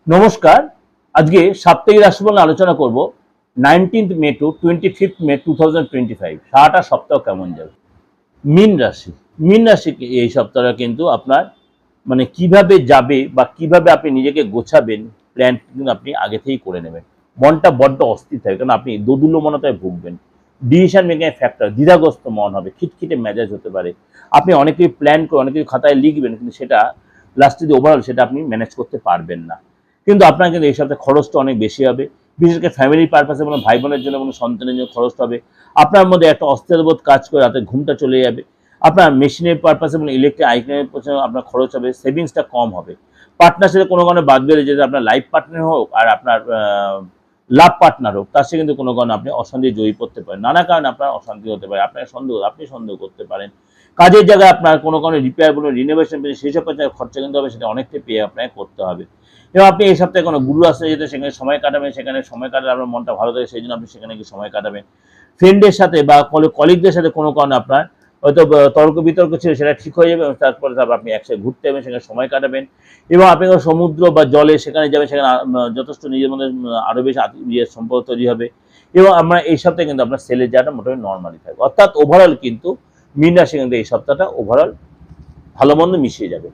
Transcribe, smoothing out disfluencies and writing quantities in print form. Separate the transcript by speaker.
Speaker 1: নমস্কার। আজকে সাপ্তাহিক রাশিফল নিয়ে আলোচনা করব 19th মে টু 25th মে 2025 সারাটা সপ্তাহ কেমন যাবে। মীন রাশি, মীন রাশি এই সপ্তাহটা কিন্তু আপনার মানে কিভাবে যাবে বা কিভাবে আপনি নিজেকে গোছাবেন প্ল্যান কিন্তু আপনি আগে থেকেই করে নেবেন। মনটা বড্ড অস্থির থাকে, কারণ আপনি দোদুল্যমনতায় ভুগবেন। ডিসিশন মেকিং ফ্যাক্টর দ্বিধাগ্রস্ত মন হবে, খিটখিটে মেজাজ হতে পারে। আপনি অনেক কিছু প্ল্যান করে অনেক কিছু খাতায় লিখবেন, কিন্তু সেটা লাস্টে যে ওভারঅল সেটা আপনি ম্যানেজ করতে পারবেন না। কিন্তু আপনার কিন্তু এই সপ্তাহে খরচটা অনেক বেশি হবে, বিশেষ করে ফ্যামিলি পারপাসে কোনো ভাই বোনের জন্য কোনো সন্তানের জন্য খরচটা হবে। আপনার মধ্যে একটা অস্থিরবোধ কাজ করে রাতে ঘুমটা চলে যাবে। আপনার মেশিনের পারপাসে এবং ইলেকট্রিক আইটেমের পেছনে আপনার খরচ হবে, সেভিংসটা কম হবে। পার্টনার সাথে কোনো কারণে বাদ গেলে, যেটা আপনার লাইফ পার্টনার হোক আর আপনার লাভ পার্টনার হোক, তার সাথে কিন্তু কোনো কারণে আপনি অশান্তি জয়ী করতে পারেন। নানা কারণে আপনার অশান্তি হতে পারে, আপনার আপনি সন্দেহ করতে পারেন। কাজের জায়গায় আপনার কোনো কারণে রিপেয়ার বলুন, রিনোভেশন পেয়ে সেই সব খরচা কিন্তু হবে, সেটা অনেকটাই পেয়ে আপনাকে করতে হবে। এবং আপনি এই সপ্তাহে কোনো গুরু আসতে যেতে সেখানে সময় কাটাবেন, সেখানে সময় কাটালে আপনার মনটা ভালো থাকে, সেই জন্য আপনি সেখানে গিয়ে সময় কাটাবেন। ফ্রেন্ডের সাথে বা কলিগদের সাথে কোনো কারণে আপনার হয়তো তর্ক বিতর্ক ছিল, সেটা ঠিক হয়ে যাবে এবং তারপরে আপনি একসাথে ঘুরতে যাবেন, সেখানে সময় কাটাবেন। এবং আপনি সমুদ্র বা জলে সেখানে যাবেন, সেখানে যথেষ্ট নিজের মধ্যে আরও বেশি ইয়ের সম্পর্ক তৈরি হবে। এবং আমরা এই সপ্তাহে কিন্তু আপনার সেলের যাওয়াটা মোটামুটি নর্মালি থাকবে। অর্থাৎ ওভারঅল কিন্তু মীন রাশি কিন্তু এই সপ্তাহটা ওভারঅল ভালো মন্দ মিশিয়ে যাবে।